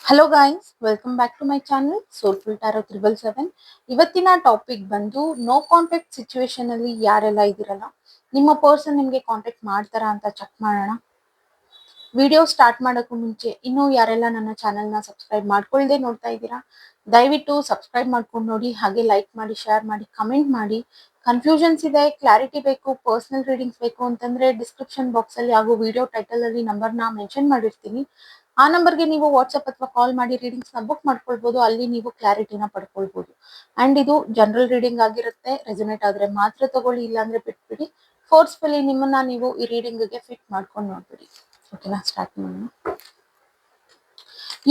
Hello guys, welcome back to my channel soulful tarot 777. ಇವತ್ತಿನ topic ಬಂದು no contact situation ಅಲ್ಲಿ ಯಾರೆಲ್ಲ ಇದ್ದೀರಲ್ಲ, ನಿಮ್ಮ ಪರ್ಸನ್ ನಿಮಗೆ ಕಾಂಟ್ಯಾಕ್ಟ್ ಮಾಡ್ತಾರಾ ಅಂತ ಚೆಕ್ ಮಾಡೋಣ. ವಿಡಿಯೋ ಸ್ಟಾರ್ಟ್ ಮಾಡೋಕ್ಕೂ ಮುಂಚೆ ಇನ್ನೂ ಯಾರೆಲ್ಲ ನನ್ನ ಚಾನಲ್ನ ಸಬ್ಸ್ಕ್ರೈಬ್ ಮಾಡ್ಕೊಳ್ಳದೆ ನೋಡ್ತಾ ಇದ್ದೀರಾ, ದಯವಿಟ್ಟು ಸಬ್ಸ್ಕ್ರೈಬ್ ಮಾಡ್ಕೊಂಡು ನೋಡಿ. ಹಾಗೆ ಲೈಕ್ ಮಾಡಿ, ಶೇರ್ ಮಾಡಿ, ಕಮೆಂಟ್ ಮಾಡಿ. ಕನ್ಫ್ಯೂಷನ್ಸ್ ಇದೆ, ಕ್ಲಾರಿಟಿ ಬೇಕು, ಪರ್ಸನಲ್ ರೀಡಿಂಗ್ಸ್ ಬೇಕು ಅಂತಂದ್ರೆ ಡಿಸ್ಕ್ರಿಪ್ಷನ್ ಬಾಕ್ಸ್ ಅಲ್ಲಿ ಹಾಗೂ ವಿಡಿಯೋ ಟೈಟಲ್ ಅಲ್ಲಿ ನಂಬರ್ನ ಮೆನ್ಷನ್ ಮಾಡಿರ್ತೀನಿ. ಆ ನಂಬರ್ಗೆ ನೀವು ವಾಟ್ಸ್ಆಪ್ ಅಥವಾ ಕಾಲ್ ಮಾಡಿ ರೀಡಿಂಗ್ಸ್ ನ ಬುಕ್ ಮಾಡ್ಕೊಳ್ಬಹುದು. ಅಲ್ಲಿ ನೀವು ಕ್ಲಾರಿಟಿನ ಪಡ್ಕೊಳ್ಬಹುದು. ಅಂಡ್ ಇದು ಜನರಲ್ ರೀಡಿಂಗ್ ಆಗಿರುತ್ತೆ. ರೆಸೊನೇಟ್ ಆದ್ರೆ ಮಾತ್ರ ತಗೊಳ್ಳಿ, ಇಲ್ಲಾಂದ್ರೆ ಬಿಟ್ಬಿಡಿ. ಫೋರ್ಸ್ಫುಲಿ ನಿಮ್ಮನ್ನ ನೀವು ಈ ರೀಡಿಂಗ್ಗೆ ಫಿಟ್ ಮಾಡ್ಕೊಂಡು ನೋಡ್ಬಿಡಿ. ಓಕೆನಾ, ಸ್ಟಾರ್ಟ್ ಮಾಡೋಣ.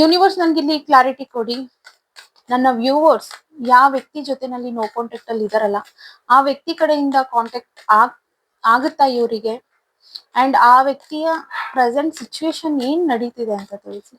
ಯೂನಿವರ್ಸ್ ನನ್ಗೆ ಇಲ್ಲಿ ಕ್ಲಾರಿಟಿ ಕೊಡಿ. ನನ್ನ ವ್ಯೂವರ್ಸ್ ಯಾವ ವ್ಯಕ್ತಿ ಜೊತೆನಲ್ಲಿ ನೋ ಕಾಂಟ್ಯಾಕ್ಟ್ ಅಲ್ಲಿ ಇದಾರಲ್ಲ, ಆ ವ್ಯಕ್ತಿ ಕಡೆಯಿಂದ ಕಾಂಟ್ಯಾಕ್ಟ್ ಆಗುತ್ತಾ ಇವರಿಗೆ, ಅಂಡ್ ಆ ವ್ಯಕ್ತಿಯ ಪ್ರೆಸೆಂಟ್ ಸಿಚುವೇಶನ್ ಏನ್ ನಡೀತಿದೆ ಅಂತ ತಿಳಿಸಿ.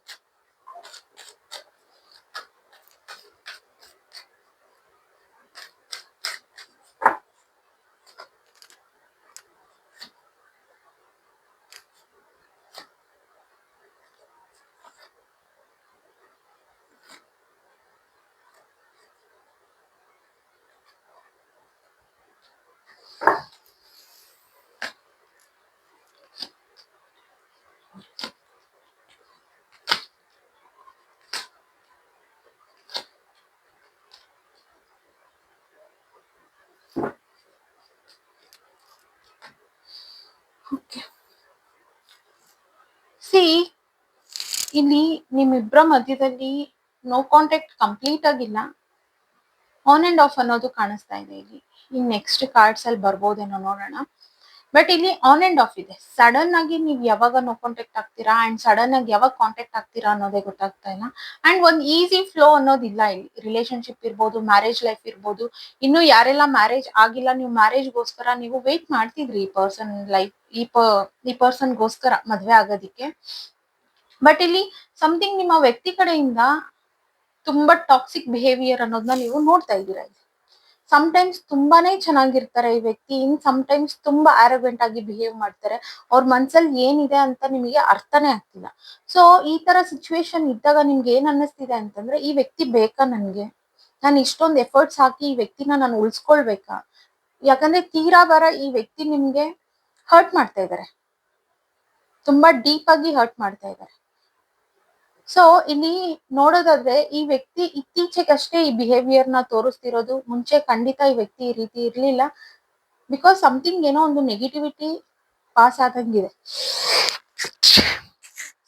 ಸಿ, ಇಲ್ಲಿ ನಿಮ್ಮಿಬ್ಬರ ಮಧ್ಯದಲ್ಲಿ ನೋ ಕಾಂಟ್ಯಾಕ್ಟ್ ಕಂಪ್ಲೀಟ್ ಆಗಿಲ್ಲ, ಆನ್ ಅಂಡ್ ಆಫ್ ಅನ್ನೋದು ಕಾಣಿಸ್ತಾ ಇದೆ ಇಲ್ಲಿ. ಇನ್ ನೆಕ್ಸ್ಟ್ ಕಾರ್ಡ್ಸ್ ಅಲ್ಲಿ ಬರ್ಬೋದೇನೋ ನೋಡೋಣ. ಬಟ್ ಇಲ್ಲಿ ಆನ್ ಅಂಡ್ ಆಫ್ ಇದೆ. ಸಡನ್ ಆಗಿ ನೀವು ಯಾವಾಗ ನೋ ಕಾಂಟ್ಯಾಕ್ಟ್ ಆಗ್ತೀರಾ ಅಂಡ್ ಸಡನ್ ಆಗಿ ಯಾವಾಗ ಕಾಂಟ್ಯಾಕ್ಟ್ ಆಗ್ತೀರಾ ಅನ್ನೋದೇ ಗೊತ್ತಾಗ್ತಾ ಇಲ್ಲ. ಅಂಡ್ ಒಂದ್ ಈಸಿ ಫ್ಲೋ ಅನ್ನೋದಿಲ್ಲ ಇಲ್ಲಿ. ರಿಲೇಶನ್ಶಿಪ್ ಇರ್ಬೋದು, ಮ್ಯಾರೇಜ್ ಲೈಫ್ ಇರ್ಬೋದು. ಇನ್ನು ಯಾರೆಲ್ಲ ಮ್ಯಾರೇಜ್ ಆಗಿಲ್ಲ, ನೀವು ಮ್ಯಾರೇಜ್ಗೋಸ್ಕರ ನೀವು ವೇಟ್ ಮಾಡ್ತಿದ್ರಿ ಈ ಪರ್ಸನ್ ಲೈಫ್, ಈ ಪರ್ಸನ್ಗೋಸ್ಕರ ಮದ್ವೆ ಆಗೋದಿಕ್ಕೆ. ಬಟ್ ಇಲ್ಲಿ ಸಮಥಿಂಗ್ ನಿಮ್ಮ ವ್ಯಕ್ತಿ ಕಡೆಯಿಂದ ತುಂಬಾ ಟಾಕ್ಸಿಕ್ ಬಿಹೇವಿಯರ್ ಅನ್ನೋದನ್ನ ನೀವು ನೋಡ್ತಾ ಇದ್ದೀರಾ. ಸಮ್ಟೈಮ್ಸ್ ತುಂಬಾನೇ ಚೆನ್ನಾಗಿರ್ತಾರೆ ಈ ವ್ಯಕ್ತಿ, ಇನ್ ಸಮ್ಟೈಮ್ಸ್ ತುಂಬಾ ಆರೋಗ್ಯಂಟ್ ಆಗಿ ಬಿಹೇವ್ ಮಾಡ್ತಾರೆ. ಅವ್ರ ಮನ್ಸಲ್ಲಿ ಏನಿದೆ ಅಂತ ನಿಮಗೆ ಅರ್ಥನೇ ಆಗ್ತಿಲ್ಲ. ಸೊ ಈ ತರ ಸಿಚುವೇಶನ್ ಇದ್ದಾಗ ನಿಮ್ಗೆ ಏನ್ ಅನ್ನಿಸ್ತಿದೆ ಅಂತಂದ್ರೆ, ಈ ವ್ಯಕ್ತಿ ಬೇಕಾ ನನ್ಗೆ? ನಾನು ಇಷ್ಟೊಂದು ಎಫರ್ಟ್ಸ್ ಹಾಕಿ ಈ ವ್ಯಕ್ತಿನ ನಾನು ಉಳಿಸ್ಕೊಳ್ಬೇಕಾ? ಯಾಕಂದ್ರೆ ತೀರಾ ಬರ ಈ ವ್ಯಕ್ತಿ ನಿಮ್ಗೆ ಹರ್ಟ್ ಮಾಡ್ತಾ ಇದ್ದಾರೆ, ತುಂಬಾ ಡೀಪ್ ಆಗಿ ಹರ್ಟ್ ಮಾಡ್ತಾ ಇದ್ದಾರೆ. ಸೊ ಇಲ್ಲಿ ನೋಡೋದಾದ್ರೆ ಈ ವ್ಯಕ್ತಿ ಇತ್ತೀಚೆಗಷ್ಟೇ ಈ ಬಿಹೇವಿಯರ್ ನ ತೋರಿಸ್ತಿರೋದು. ಮುಂಚೆ ಖಂಡಿತ ಈ ವ್ಯಕ್ತಿ ಈ ರೀತಿ ಇರ್ಲಿಲ್ಲ. ಬಿಕಾಸ್ ಸಮಥಿಂಗ್ ಏನೋ ಒಂದು ನೆಗೆಟಿವಿಟಿ ಪಾಸ್ ಆದಂಗಿದೆ.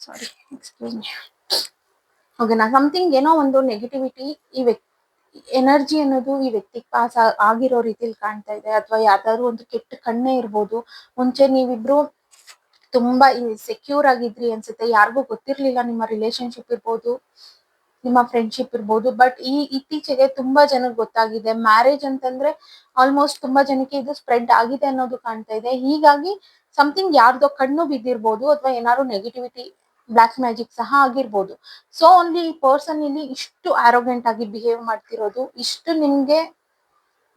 ಸಾರಿ, ಎಕ್ಸ್ಕ್ಯೂಸ್ ಮೀ. ಓಕೆನಾ, ಸಮಥಿಂಗ್ ಏನೋ ಒಂದು ನೆಗೆಟಿವಿಟಿ ಈ ವ್ಯಕ್ತಿ ಎನರ್ಜಿ ಅನ್ನೋದು ಈ ವ್ಯಕ್ತಿಗೆ ಪಾಸ್ ಆಗಿರೋ ರೀತಿಲಿ ಕಾಣ್ತಾ ಇದೆ. ಅಥವಾ ಯಾವ್ದಾದ್ರು ಒಂದು ಕೆಟ್ಟ ಕಣ್ಣೇ ಇರ್ಬೋದು. ಮುಂಚೆ ನೀವಿಬ್ರು ತುಂಬಾ ಸೆಕ್ಯೂರ್ ಆಗಿದ್ರಿ ಅನ್ಸುತ್ತೆ, ಯಾರಿಗೂ ಗೊತ್ತಿರ್ಲಿಲ್ಲ. ನಿಮ್ಮ ರಿಲೇಶನ್ಶಿಪ್ ಇರ್ಬೋದು, ನಿಮ್ಮ ಫ್ರೆಂಡ್ಶಿಪ್ ಇರ್ಬೋದು. ಬಟ್ ಇತ್ತೀಚೆಗೆ ತುಂಬಾ ಜನಕ್ಕೆ ಗೊತ್ತಾಗಿದೆ. ಮ್ಯಾರೇಜ್ ಅಂತಂದ್ರೆ ಆಲ್ಮೋಸ್ಟ್ ತುಂಬಾ ಜನಕ್ಕೆ ಇದು ಸ್ಪ್ರೆಡ್ ಆಗಿದೆ ಅನ್ನೋದು ಕಾಣ್ತಾ ಇದೆ. ಹೀಗಾಗಿ ಸಮಥಿಂಗ್ ಯಾರ್ದೋ ಕಣ್ಣು ಬಿದ್ದಿರ್ಬೋದು, ಅಥವಾ ಏನಾದ್ರು ನೆಗೆಟಿವಿಟಿ, ಬ್ಲಾಕ್ ಮ್ಯಾಜಿಕ್ ಸಹ ಆಗಿರ್ಬೋದು. ಸೊ ಓನ್ಲಿ ಈ ಪರ್ಸನ್ ಇಲ್ಲಿ ಇಷ್ಟು ಆರೋಗ್ಯಂಟ್ ಆಗಿ ಬಿಹೇವ್ ಮಾಡ್ತಿರೋದು, ಇಷ್ಟು ನಿಮ್ಗೆ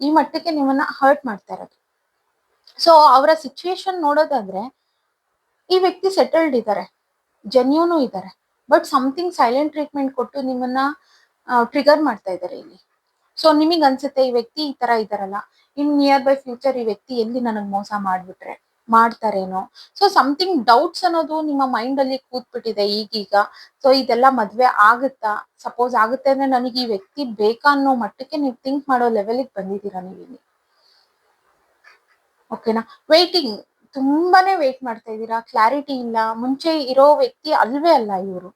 ಈ ಮಟ್ಟಕ್ಕೆ ನಿಮ್ಮನ್ನ ಹರ್ಟ್ ಮಾಡ್ತಾ ಇರೋದು. ಸೊ ಅವರ ಸಿಚುವೇಶನ್ ನೋಡೋದಾದ್ರೆ ಈ ವ್ಯಕ್ತಿ ಸೆಟಲ್ಡ್ ಇದ್ದಾರೆ, ಜೆನ್ಯೂನು ಇದ್ದಾರೆ. ಬಟ್ ಸಮಥಿಂಗ್ ಸೈಲೆಂಟ್ ಟ್ರೀಟ್ಮೆಂಟ್ ಕೊಟ್ಟು ನಿಮ್ಮನ್ನ ಟ್ರಿಗರ್ ಮಾಡ್ತಾ ಇದ್ದಾರೆ ಇಲ್ಲಿ. ಸೊ ನಿಮಗೆ ಅನ್ಸುತ್ತೆ ಈ ವ್ಯಕ್ತಿ ಈ ತರ ಇದಾರಲ್ಲ, ಇನ್ ನಿಯರ್ ಬೈ ಫ್ಯೂಚರ್ ಈ ವ್ಯಕ್ತಿ ಎಲ್ಲಿ ನನಗ್ ಮೋಸ ಮಾಡ್ತಾರೇನೋ. ಸೊ ಸಮಥಿಂಗ್ ಡೌಟ್ಸ್ ಅನ್ನೋದು ನಿಮ್ಮ ಮೈಂಡ್ ಅಲ್ಲಿ ಕೂತ್ಬಿಟ್ಟಿದೆ ಈಗೀಗ. ಸೊ ಇದೆಲ್ಲ ಮದ್ವೆ ಆಗುತ್ತಾ, ಸಪೋಸ್ ಆಗುತ್ತೆ ಅಂದ್ರೆ ನನಗೆ ಈ ವ್ಯಕ್ತಿ ಬೇಕಾ ಅನ್ನೋ ಮಟ್ಟಕ್ಕೆ ನೀವು ಥಿಂಕ್ ಮಾಡೋ ಲೆವೆಲ್ಗೆ ಬಂದಿದ್ದೀರಾ ನೀವು ಇಲ್ಲಿ. ಓಕೆನಾ, ವೇಟಿಂಗ್, ತುಂಬಾನೇ ವೇಟ್ ಮಾಡ್ತಾ ಇದ್ದೀರಾ. ಕ್ಲಾರಿಟಿ ಇಲ್ಲ. ಮುಂಚೆ ಇರೋ ವ್ಯಕ್ತಿ ಅಲ್ವೇ ಅಲ್ಲ ಇವರು.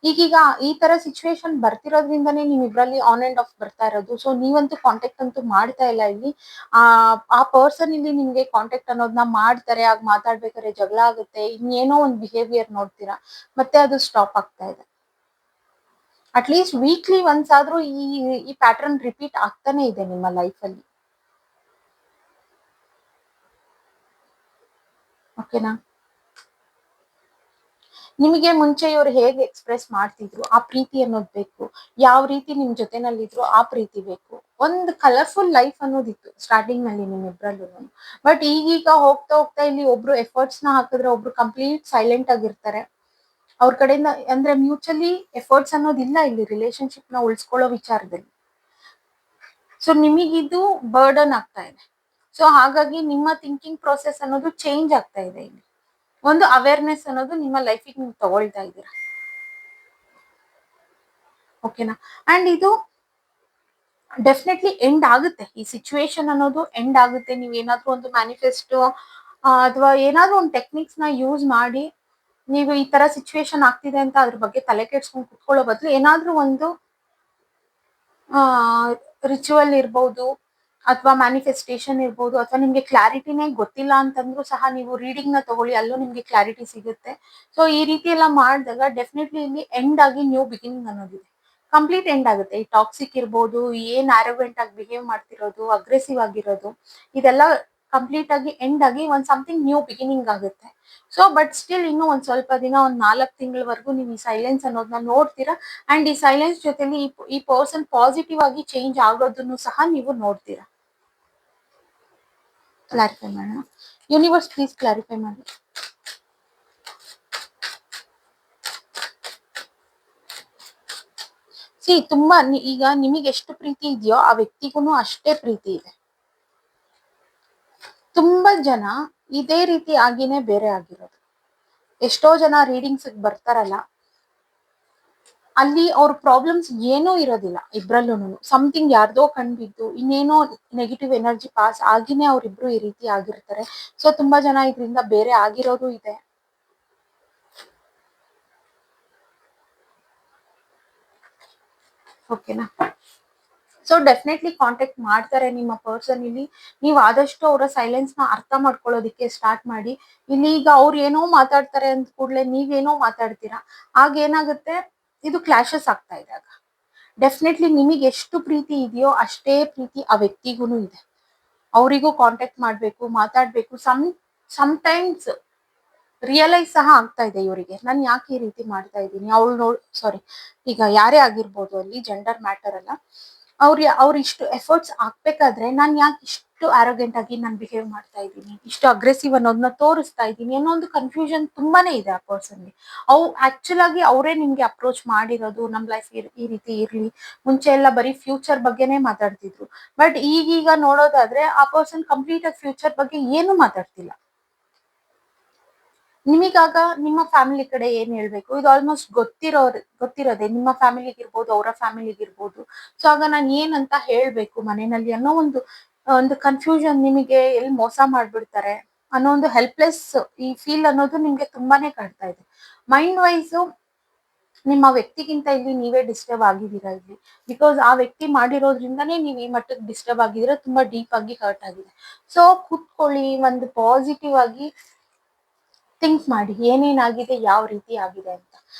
ಈಗೀಗ ಈ ತರ ಸಿಚುವೇಶನ್ ಬರ್ತಿರೋದ್ರಿಂದಾನೇ ನಿಮ್ ಇಬ್ರಲ್ಲಿ ಆನ್ ಅಂಡ್ ಆಫ್ ಬರ್ತಾ ಇರೋದು. ಸೊ ನೀವಂತೂ ಕಾಂಟ್ಯಾಕ್ಟ್ ಅಂತೂ ಮಾಡ್ತಾ ಇಲ್ಲ ಇಲ್ಲಿ. ಆ ಪರ್ಸನ್ ಇಲ್ಲಿ ನಿಮ್ಗೆ ಕಾಂಟ್ಯಾಕ್ಟ್ ಅನ್ನೋದನ್ನ ಮಾಡ್ತಾರೆ, ಆಗ ಮಾತಾಡ್ಬೇಕಾದ್ರೆ ಜಗಳ ಆಗುತ್ತೆ, ಇನ್ನೇನೋ ಒಂದು ಬಿಹೇವಿಯರ್ ನೋಡ್ತೀರಾ, ಮತ್ತೆ ಅದು ಸ್ಟಾಪ್ ಆಗ್ತಾ ಇದೆ. ಅಟ್ಲೀಸ್ಟ್ ವೀಕ್ಲಿ ಒನ್ಸ್ ಆದ್ರೂ ಈ ಪ್ಯಾಟರ್ನ್ ರಿಪೀಟ್ ಆಗ್ತಾನೆ ಇದೆ ನಿಮ್ಮ ಲೈಫ್ ಅಲ್ಲಿ. ಓಕೆನಾ, ನಿಮಗೆ ಮುಂಚೆ ಇವ್ರು ಹೇಗೆ ಎಕ್ಸ್ಪ್ರೆಸ್ ಮಾಡ್ತಿದ್ರು ಆ ಪ್ರೀತಿ ಅನ್ನೋದು ಬೇಕು. ಯಾವ ರೀತಿ ನಿಮ್ ಜೊತೆನಲ್ಲಿದ್ರು ಆ ಪ್ರೀತಿ ಬೇಕು. ಒಂದು ಕಲರ್ಫುಲ್ ಲೈಫ್ ಅನ್ನೋದಿತ್ತು ಸ್ಟಾರ್ಟಿಂಗ್ ನಲ್ಲಿ ನಿಮ್ಮಿಬ್ರಲ್ಲೂ. ಬಟ್ ಈಗೀಗ ಹೋಗ್ತಾ ಹೋಗ್ತಾ ಇಲ್ಲಿ ಒಬ್ರು ಎಫರ್ಟ್ಸ್ ನ ಹಾಕಿದ್ರೆ ಒಬ್ರು ಕಂಪ್ಲೀಟ್ ಸೈಲೆಂಟ್ ಆಗಿರ್ತಾರೆ. ಅವ್ರ ಕಡೆಯಿಂದ ಅಂದ್ರೆ ಮ್ಯೂಚುವಲಿ ಎಫರ್ಟ್ಸ್ ಅನ್ನೋದಿಲ್ಲ ಇಲ್ಲಿ ರಿಲೇಶನ್ಶಿಪ್ ನ ಉಳಿಸ್ಕೊಳ್ಳೋ ವಿಚಾರದಲ್ಲಿ. ಸೊ ನಿಮಗಿದು ಬರ್ಡನ್ ಆಗ್ತಾ ಇದೆ. ಸೊ ಹಾಗಾಗಿ ನಿಮ್ಮ ಥಿಂಕಿಂಗ್ ಪ್ರೊಸೆಸ್ ಅನ್ನೋದು ಚೇಂಜ್ ಆಗ್ತಾ ಇದೆ. ಇಲ್ಲಿ ಒಂದು ಅವೇರ್ನೆಸ್ ಅನ್ನೋದು ನಿಮ್ಮ ಲೈಫಿಗೆ ನೀವು ತಗೊಳ್ತಾ ಇದ್ದೀರಾ. ಓಕೆನಾ? ಅಂಡ್ ಇದು ಡೆಫಿನೆಟ್ಲಿ ಎಂಡ್ ಆಗುತ್ತೆ. ಈ ಸಿಚುವೇಶನ್ ಅನ್ನೋದು ಎಂಡ್ ಆಗುತ್ತೆ. ನೀವು ಏನಾದ್ರೂ ಒಂದು ಮ್ಯಾನಿಫೆಸ್ಟೋ ಅಥವಾ ಏನಾದ್ರೂ ಒಂದು ಟೆಕ್ನಿಕ್ಸ್ ನ ಯೂಸ್ ಮಾಡಿ ನೀವು ಈ ತರ ಸಿಚುವೇಶನ್ ಆಗ್ತಿದೆ ಅಂತ ಅದ್ರ ಬಗ್ಗೆ ತಲೆ ಕೆಡ್ಸ್ಕೊಂಡು ಕುತ್ಕೊಳ್ಳೋ ಬದಲು ಏನಾದ್ರೂ ಒಂದು ರಿಚುವಲ್ ಇರ್ಬೋದು ಅಥವಾ ಮ್ಯಾನಿಫೆಸ್ಟೇಷನ್ ಇರ್ಬೋದು, ಅಥವಾ ನಿಮ್ಗೆ ಕ್ಲಾರಿಟಿನೇ ಗೊತ್ತಿಲ್ಲ ಅಂತಂದ್ರೂ ಸಹ ನೀವು ರೀಡಿಂಗ್ ನ ತಗೊಳ್ಳಿ, ಅಲ್ಲೂ ನಿಮ್ಗೆ ಕ್ಲಾರಿಟಿ ಸಿಗುತ್ತೆ. ಸೊ ಈ ರೀತಿ ಎಲ್ಲ ಮಾಡಿದಾಗ ಡೆಫಿನೆಟ್ಲಿ ಇಲ್ಲಿ ಎಂಡ್ ಆಗಿ ನ್ಯೂ ಬಿಗಿನಿಂಗ್ ಅನ್ನೋದಿದೆ. ಕಂಪ್ಲೀಟ್ ಎಂಡ್ ಆಗುತ್ತೆ. ಈ ಟಾಕ್ಸಿಕ್ ಇರ್ಬೋದು, ಏನ್ ಆರೋಗೆಂಟ್ ಆಗಿ ಬಿಹೇವ್ ಮಾಡ್ತಿರೋದು, ಅಗ್ರೆಸಿವ್ ಆಗಿರೋದು, ಇದೆಲ್ಲ ಕಂಪ್ಲೀಟ್ ಆಗಿ ಎಂಡ್ ಆಗಿ ಒಂದ್ ಸಮಥಿಂಗ್ ನ್ಯೂ ಬಿಗಿನಿಂಗ್ ಆಗುತ್ತೆ. ಸೊ ಬಟ್ ಸ್ಟಿಲ್ ಇನ್ನು ಒಂದ್ ಸ್ವಲ್ಪ ದಿನ, ಒಂದ್ 4 ತಿಂಗಳವರೆಗೂ ನೀವು ಈ ಸೈಲೆನ್ಸ್ ಅನ್ನೋದನ್ನ ನೋಡ್ತೀರಾ. ಅಂಡ್ ಈ ಸೈಲೆನ್ಸ್ ಜೊತೆಲಿ ಈ ಪರ್ಸನ್ ಪಾಸಿಟಿವ್ ಆಗಿ ಚೇಂಜ್ ಆಗೋದನ್ನು ಸಹ ನೀವು ನೋಡ್ತೀರಾ. ಕ್ಲಾರಿಫೈ ಮಾಡೋಣ. ಯೂನಿವರ್ಸ್ ಪ್ಲೀಸ್ ಕ್ಲಾರಿಫೈ ಮಾಡಿ. ತುಂಬಾ ಈಗ ನಿಮಗೆ ಎಷ್ಟು ಪ್ರೀತಿ ಇದೆಯೋ ಆ ವ್ಯಕ್ತಿಗೂ ಅಷ್ಟೇ ಪ್ರೀತಿ ಇದೆ. ತುಂಬಾ ಜನ ಇದೇ ರೀತಿ ಆಗಿನೇ ಬೇರೆ ಆಗಿರೋದು. ಎಷ್ಟೋ ಜನ ರೀಡಿಂಗ್ಸ್ ಬರ್ತಾರಲ್ಲ, ಅಲ್ಲಿ ಅವ್ರ ಪ್ರಾಬ್ಲಮ್ಸ್ ಏನೂ ಇರೋದಿಲ್ಲ ಇಬ್ರಲ್ಲೂ. ಸಮಥಿಂಗ್ ಯಾರ್ದೋ ಕಂಡ್ಬಿದ್ದು ಇನ್ನೇನೋ ನೆಗೆಟಿವ್ ಎನರ್ಜಿ ಪಾಸ್ ಆಗಿನೇ ಅವ್ರಿಬ್ರು ಈ ರೀತಿ ಆಗಿರ್ತಾರೆ. ಸೊ ತುಂಬಾ ಜನ ಇದರಿಂದ ಬೇರೆ ಆಗಿರೋದು ಇದೆ. ಓಕೆನಾ? ಸೊ ಡೆಫಿನೆಟ್ಲಿ ಕಾಂಟ್ಯಾಕ್ಟ್ ಮಾಡ್ತಾರೆ ನಿಮ್ಮ ಪರ್ಸನ್. ಇಲ್ಲಿ ನೀವು ಆದಷ್ಟು ಅವರ ಸೈಲೆನ್ಸ್ ನ ಅರ್ಥ ಮಾಡ್ಕೊಳ್ಳೋದಿಕ್ಕೆ ಸ್ಟಾರ್ಟ್ ಮಾಡಿ. ಇಲ್ಲಿ ಈಗ ಅವ್ರು ಏನೋ ಮಾತಾಡ್ತಾರೆ ಅಂದ ಕೂಡಲೇ ನೀವೇನೋ ಮಾತಾಡ್ತೀರಾ, ಆಗ ಏನಾಗುತ್ತೆ, ಇದು ಕ್ಲಾಶಸ್ ಆಗ್ತಾ ಇದೆ. ಆಗ ಡೆಫಿನೆಟ್ಲಿ ನಿಮಗೆ ಎಷ್ಟು ಪ್ರೀತಿ ಇದೆಯೋ ಅಷ್ಟೇ ಪ್ರೀತಿ ಆ ವ್ಯಕ್ತಿಗೂ ಇದೆ. ಅವರಿಗೂ ಕಾಂಟ್ಯಾಕ್ಟ್ ಮಾಡ್ಬೇಕು, ಮಾತಾಡ್ಬೇಕು. ಟೈಮ್ಸ್ ರಿಯಲೈಸ್ ಸಹ ಆಗ್ತಾ ಇದೆ ಇವರಿಗೆ, ನಾನು ಯಾಕೆ ಈ ರೀತಿ ಮಾಡ್ತಾ ಇದ್ದೀನಿ. ಸಾರಿ, ಈಗ ಯಾರೇ ಆಗಿರ್ಬೋದು, ಅಲ್ಲಿ ಜೆಂಡರ್ ಮ್ಯಾಟರ್ ಅಲ್ಲ. ಅವ್ರು ಇಷ್ಟು ಎಫರ್ಟ್ಸ್ ಹಾಕ್ಬೇಕಾದ್ರೆ ನಾನು ಯಾಕೆ ಇಷ್ಟು ಆರೋಗೆಂಟ್ ಆಗಿ ನಾನು ಬಿಹೇವ್ ಮಾಡ್ತಾ ಇದ್ದೀನಿ, ಇಷ್ಟು ಅಗ್ರೆಸಿವ್ ಅನ್ನೋದನ್ನ ತೋರಿಸ್ತಾ ಇದ್ದೀನಿ ಅನ್ನೋ ಒಂದು ಕನ್ಫ್ಯೂಷನ್ ತುಂಬಾನೇ ಇದೆ ಆ ಪರ್ಸನ್ಗೆ. ಆಕ್ಚುಲ್ ಆಗಿ ಅವರೇ ನಿಮ್ಗೆ ಅಪ್ರೋಚ್ ಮಾಡಿರೋದು, ನಮ್ ಲೈಫ್ ಈ ರೀತಿ ಇರ್ಲಿ. ಮುಂಚೆ ಎಲ್ಲ ಬರೀ ಫ್ಯೂಚರ್ ಬಗ್ಗೆನೇ ಮಾತಾಡ್ತಿದ್ರು. ಬಟ್ ಈಗೀಗ ನೋಡೋದಾದ್ರೆ ಆ ಪರ್ಸನ್ ಕಂಪ್ಲೀಟ್ ಆಗಿ ಫ್ಯೂಚರ್ ಬಗ್ಗೆ ಏನು ಮಾತಾಡ್ತಿಲ್ಲ. ನಿಮಗಾಗ ನಿಮ್ಮ ಫ್ಯಾಮಿಲಿ ಕಡೆ ಏನ್ ಹೇಳ್ಬೇಕು, ಇದು ಆಲ್ಮೋಸ್ಟ್ ಗೊತ್ತಿರೋದೆ. ನಿಮ್ಮ ಫ್ಯಾಮಿಲಿಗಿರ್ಬೋದು, ಅವರ ಫ್ಯಾಮಿಲಿಗಿರ್ಬೋದು. ಸೊ ಆಗ ನಾನು ಏನಂತ ಹೇಳ್ಬೇಕು ಮನೆಯಲ್ಲಿ ಅನ್ನೋ ಒಂದು ಕನ್ಫ್ಯೂಷನ್, ನಿಮಗೆ ಎಲ್ಲಿ ಮೋಸ ಮಾಡ್ಬಿಡ್ತಾರೆ ಅನ್ನೋ ಒಂದು ಹೆಲ್ಪ್ಲೆಸ್ ಈ ಫೀಲ್ ಅನ್ನೋದು ನಿಮ್ಗೆ ತುಂಬಾನೇ ಕಾಡ್ತಾ ಇದೆ. ಮೈಂಡ್ ವೈಸ್ ನಿಮ್ಮ ವ್ಯಕ್ತಿಗಿಂತ ಇಲ್ಲಿ ನೀವೇ ಡಿಸ್ಟರ್ಬ್ ಆಗಿದ್ದೀರಾ ಇಲ್ಲಿ. ಬಿಕಾಸ್ ಆ ವ್ಯಕ್ತಿ ಮಾಡಿರೋದ್ರಿಂದಾನೇ ನೀವು ಈ ಮಟ್ಟಕ್ಕೆ ಡಿಸ್ಟರ್ಬ್ ಆಗಿದ್ದೀರಾ, ತುಂಬಾ ಡೀಪ್ ಆಗಿ ಹರ್ಟ್ ಆಗಿದೆ. ಸೊ ಕುತ್ಕೊಳ್ಳಿ, ಒಂದು ಪಾಸಿಟಿವ್ ಆಗಿ ಥಿಂಕ್ ಮಾಡಿ ಏನೇನಾಗಿದೆ, ಯಾವ ರೀತಿ ಆಗಿದೆ ಅಂತ.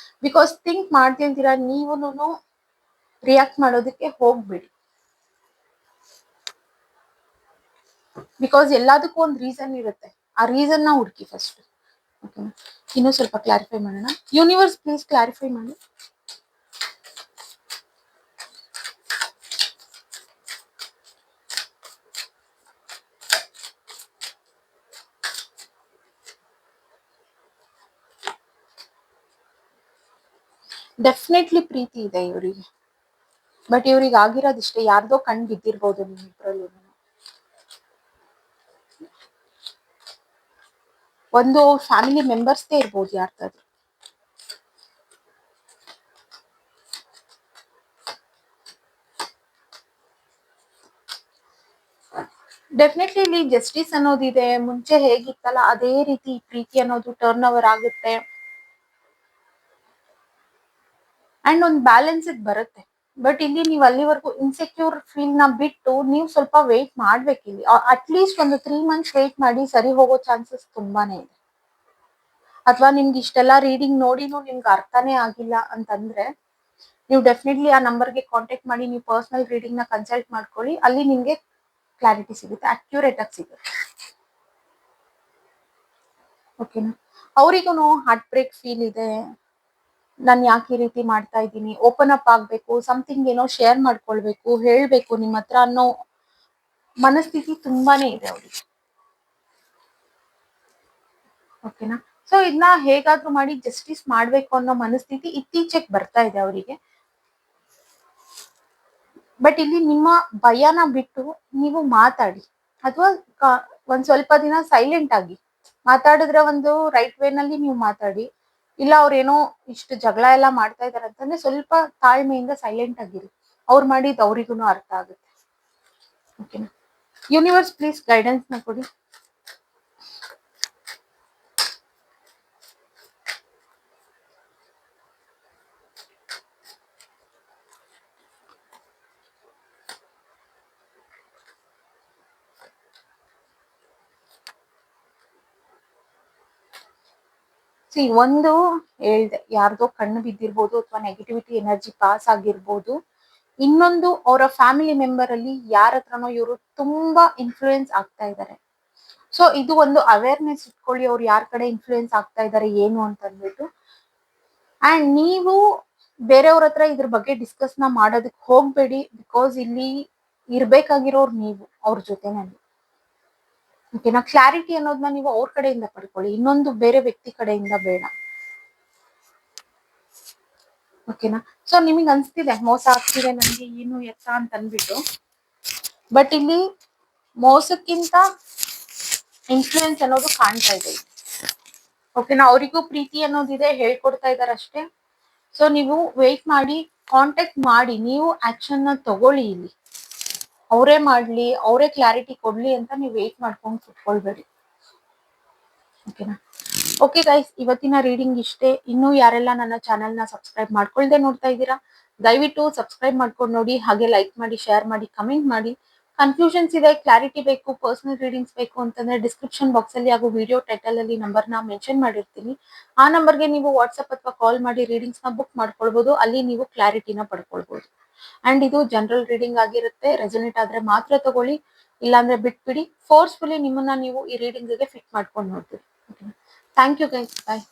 ಬಿಕಾಸ್ ಥಿಂಕ್ ಮಾಡ್ತಿಲ್ದಿರಾ ನೀವು ರಿಯಾಕ್ಟ್ ಮಾಡೋದಕ್ಕೆ ಹೋಗ್ಬೇಡಿ. ಬಿಕಾಸ್ ಎಲ್ಲದಕ್ಕೂ ಒಂದು ರೀಸನ್ ಇರುತ್ತೆ, ಆ ರೀಸನ್ ನ ಹುಡುಕಿ ಫಸ್ಟ್. ಓಕೆನಾ? ಇನ್ನೂ ಸ್ವಲ್ಪ ಕ್ಲಾರಿಫೈ ಮಾಡೋಣ. ಯೂನಿವರ್ಸ್ ಪ್ಲೀಸ್ ಕ್ಲಾರಿಫೈ ಮಾಡಿ. ಡೆಫಿನೆಟ್ಲಿ ಪ್ರೀತಿ ಇದೆ ಇವರಿಗೆ. ಬಟ್ ಇವ್ರಿಗೆ ಆಗಿರೋದಿಷ್ಟೇ, ಯಾರ್ದೋ ಕಣ್ ಬಿದ್ದಿರ್ಬೋದು ನಿಮ್ಮಿಬ್ರಲ್ಲೂ. ಒಂದು ಫ್ಯಾಮಿಲಿ ಮೆಂಬರ್ಸ್ದೇ ಇರ್ಬೋದು ಯಾರ್ದಾದ್ರು. ಡೆಫಿನೆಟ್ಲಿ ಇಲ್ಲಿ ಜಸ್ಟಿಸ್ ಅನ್ನೋದಿದೆ. ಮುಂಚೆ ಹೇಗಿತ್ತಲ್ಲ ಅದೇ ರೀತಿ ಪ್ರೀತಿ ಅನ್ನೋದು ಟರ್ನ್ ಓವರ್ ಆಗುತ್ತೆ. ಅಂಡ್ ಒಂದು ಬ್ಯಾಲೆನ್ಸ್ ಬರುತ್ತೆ. ಬಟ್ ಇಲ್ಲಿ ನೀವು ಅಲ್ಲಿವರೆಗೂ ಇನ್ಸೆಕ್ಯೂರ್ ಫೀಲ್ ನ ಬಿಟ್ಟು ನೀವು ಸ್ವಲ್ಪ ವೇಟ್ ಮಾಡ್ಬೇಕು. ಇಲ್ಲಿ ಅಟ್ಲೀಸ್ಟ್ ಒಂದು 3 months ವೇಟ್ ಮಾಡಿ, ಸರಿ ಹೋಗೋ ಚಾನ್ಸಸ್ ತುಂಬಾನೇ ಇದೆ. ಅಥವಾ ನಿಮ್ಗೆ ಇಷ್ಟೆಲ್ಲ ರೀಡಿಂಗ್ ನೋಡಿನೂ ನಿಮ್ಗೆ ಅರ್ಥನೇ ಆಗಿಲ್ಲ ಅಂತಂದ್ರೆ ನೀವು ಡೆಫಿನೆಟ್ಲಿ ಆ ನಂಬರ್ಗೆ ಕಾಂಟ್ಯಾಕ್ಟ್ ಮಾಡಿ, ನೀವು ಪರ್ಸನಲ್ ರೀಡಿಂಗ್ ನ ಕನ್ಸಲ್ಟ್ ಮಾಡ್ಕೊಳ್ಳಿ. ಅಲ್ಲಿ ನಿಮ್ಗೆ ಕ್ಲಾರಿಟಿ ಸಿಗುತ್ತೆ, ಅಕ್ಯುರೇಟ್ ಆಗಿ ಸಿಗುತ್ತೆ. ಓಕೆನಾ? ಅವರಿಗೂ ಹಾರ್ಟ್ ಬ್ರೇಕ್ ಫೀಲ್ ಇದೆ. ನಾನು ಯಾಕೆ ಈ ರೀತಿ ಮಾಡ್ತಾ ಇದ್ದೀನಿ, ಓಪನ್ ಅಪ್ ಆಗ್ಬೇಕು, ಸಮಥಿಂಗ್ ಏನೋ ಶೇರ್ ಮಾಡ್ಕೊಳ್ಬೇಕು, ಹೇಳ್ಬೇಕು ನಿಮ್ಮ ಹತ್ರ ಅನ್ನೋ ಮನಸ್ಥಿತಿ ತುಂಬಾನೇ ಇದೆ ಅವ್ರಿಗೆ. ಓಕೆನಾ? ಸೊ ಇದನ್ನ ಹೇಗಾದ್ರೂ ಮಾಡಿ ಜಸ್ಟಿಸ್ ಮಾಡ್ಬೇಕು ಅನ್ನೋ ಮನಸ್ಥಿತಿ ಇತ್ತೀಚೆಗೆ ಬರ್ತಾ ಇದೆ ಅವರಿಗೆ. ಬಟ್ ಇಲ್ಲಿ ನಿಮ್ಮ ಭಯನ ಬಿಟ್ಟು ನೀವು ಮಾತಾಡಿ, ಅಥವಾ ಒಂದ್ ಸ್ವಲ್ಪ ದಿನ ಸೈಲೆಂಟ್ ಆಗಿ ಮಾತಾಡಿದ್ರೆ ಒಂದು ರೈಟ್ ವೇನಲ್ಲಿ ನೀವು ಮಾತಾಡಿ. ಇಲ್ಲ ಅವ್ರೇನೋ ಇಷ್ಟು ಜಗಳ ಎಲ್ಲ ಮಾಡ್ತಾ ಇದಾರೆ ಅಂತಂದ್ರೆ ಸ್ವಲ್ಪ ತಾಳ್ಮೆಯಿಂದ ಸೈಲೆಂಟ್ ಆಗಿರಿ. ಅವ್ರು ಮಾಡಿದ್ ಅವ್ರಿಗೂ ಅರ್ಥ ಆಗುತ್ತೆ. ಓಕೆನಾ? ಯೂನಿವರ್ಸ್ ಪ್ಲೀಸ್ ಗೈಡೆನ್ಸ್ ನ ಕೊಡಿ. ಒಂದು ಹೇಳ್ದೆ, ಯಾರ್ದೋ ಕಣ್ಣು ಬಿದ್ದಿರ್ಬೋದು ಅಥವಾ ನೆಗೆಟಿವಿಟಿ ಎನರ್ಜಿ ಪಾಸ್ ಆಗಿರ್ಬೋದು. ಇನ್ನೊಂದು ಅವರ ಫ್ಯಾಮಿಲಿ ಮೆಂಬರ್ ಅಲ್ಲಿ ಯಾರ ಹತ್ರನೋ ಇವರು ತುಂಬಾ ಇನ್ಫ್ಲೂಯೆನ್ಸ್ ಆಗ್ತಾ ಇದ್ದಾರೆ. ಸೊ ಇದು ಒಂದು ಅವೇರ್ನೆಸ್ ಇಟ್ಕೊಳ್ಳಿ, ಅವ್ರು ಯಾರ ಕಡೆ ಇನ್ಫ್ಲೂಯೆನ್ಸ್ ಆಗ್ತಾ ಇದ್ದಾರೆ ಏನು ಅಂತ ಅಂದ್ಬಿಟ್ಟು. ಅಂಡ್ ನೀವು ಬೇರೆಯವ್ರ ಹತ್ರ ಇದ್ರ ಬಗ್ಗೆ ಡಿಸ್ಕಸ್ ನ ಮಾಡೋದಕ್ಕೆ ಹೋಗ್ಬೇಡಿ. ಬಿಕಾಸ್ ಇಲ್ಲಿ ಇರ್ಬೇಕಾಗಿರೋರು ನೀವು ಅವ್ರ ಜೊತೆನಲ್ಲಿ. ಓಕೆನಾ? ಕ್ಲಾರಿಟಿ ಅನ್ನೋದನ್ನ ನೀವು ಅವ್ರ ಕಡೆಯಿಂದ ಪಡ್ಕೊಳ್ಳಿ, ಇನ್ನೊಂದು ಬೇರೆ ವ್ಯಕ್ತಿ ಕಡೆಯಿಂದ ಬೇಡ. ಓಕೆನಾ? ಸೊ ನಿಮಗೆ ಅನ್ಸ್ತಿದೆ ಮೋಸ ಆಗ್ತಿದೆ ನನ್ಗೆ ಏನು ಎತ್ತ ಅಂತ ಅಂದ್ಬಿಟ್ಟು. ಬಟ್ ಇಲ್ಲಿ ಮೋಸಕ್ಕಿಂತ ಇನ್ಫ್ಲೂಯೆನ್ಸ್ ಅನ್ನೋದು ಕಾಣ್ತಾ ಇದೆ. ಓಕೆನಾ? ಅವರಿಗೂ ಪ್ರೀತಿ ಅನ್ನೋದಿದೆ, ಹೇಳ್ಕೊಡ್ತಾ ಇದಾರೆ ಅಷ್ಟೇ. ಸೊ ನೀವು ವೇಟ್ ಮಾಡಿ, ಕಾಂಟ್ಯಾಕ್ಟ್ ಮಾಡಿ, ನೀವು ಆಕ್ಷನ್ ನ ತಗೊಳ್ಳಿ. ಇಲ್ಲಿ ಅವರೇ ಮಾಡ್ಲಿ, ಅವರೇ ಕ್ಲಾರಿಟಿ ಕೊಡ್ಲಿ ಅಂತ ನೀವು ವೇಟ್ ಮಾಡ್ಕೊಂಡು ಕುತ್ಕೊಳ್ಬೇಡಿ. ಓಕೆನಾ? ಓಕೆ ಗೈಸ್, ಇವತ್ತಿನ ರೀಡಿಂಗ್ ಇಷ್ಟೇ. ಇನ್ನೂ ಯಾರೆಲ್ಲ ನನ್ನ ಚಾನೆಲ್ ನ ಸಬ್ಸ್ಕ್ರೈಬ್ ಮಾಡ್ಕೊಳ್ದೆ ನೋಡ್ತಾ ಇದ್ದೀರಾ, ದಯವಿಟ್ಟು ಸಬ್ಸ್ಕ್ರೈಬ್ ಮಾಡ್ಕೊಂಡು ನೋಡಿ. ಹಾಗೆ ಲೈಕ್ ಮಾಡಿ, ಶೇರ್ ಮಾಡಿ, ಕಮೆಂಟ್ ಮಾಡಿ. ಕನ್ಫ್ಯೂಷನ್ಸ್ ಇದೆ, ಕ್ಲಾರಿಟಿ ಬೇಕು, ಪರ್ಸನಲ್ ರೀಡಿಂಗ್ಸ್ ಬೇಕು ಅಂತಂದ್ರೆ ಡಿಸ್ಕ್ರಿಪ್ಷನ್ ಬಾಕ್ಸ್ ಅಲ್ಲಿ ಹಾಗೂ ವಿಡಿಯೋ ಟೈಟಲ್ ಅಲ್ಲಿ ನಂಬರ್ ನ ಮೆನ್ಷನ್ ಮಾಡಿರ್ತೀನಿ. ಆ ನಂಬರ್ಗೆ ನೀವು ವಾಟ್ಸ್ಆಪ್ ಅಥವಾ ಕಾಲ್ ಮಾಡಿ ರೀಡಿಂಗ್ಸ್ ನ ಬುಕ್ ಮಾಡ್ಕೊಳ್ಬಹುದು. ಅಲ್ಲಿ ನೀವು ಕ್ಲಾರಿಟಿನ ಪಡ್ಕೊಳ್ಬಹುದು. ಅಂಡ್ ಇದು ಜನರಲ್ ರೀಡಿಂಗ್ ಆಗಿರುತ್ತೆ. ರೆಸೊನೇಟ್ ಆದ್ರೆ ಮಾತ್ರ ತಗೊಳ್ಳಿ, ಇಲ್ಲಾಂದ್ರೆ ಬಿಟ್ಬಿಡಿ. ಫೋರ್ಸ್ಫುಲಿ ನಿಮ್ಮನ್ನ ನೀವು ಈ ರೀಡಿಂಗ್ ಗೆ ಫಿಟ್ ಮಾಡ್ಕೊಂಡು ನೋಡ್ತೀವಿ. Thank you guys, bye.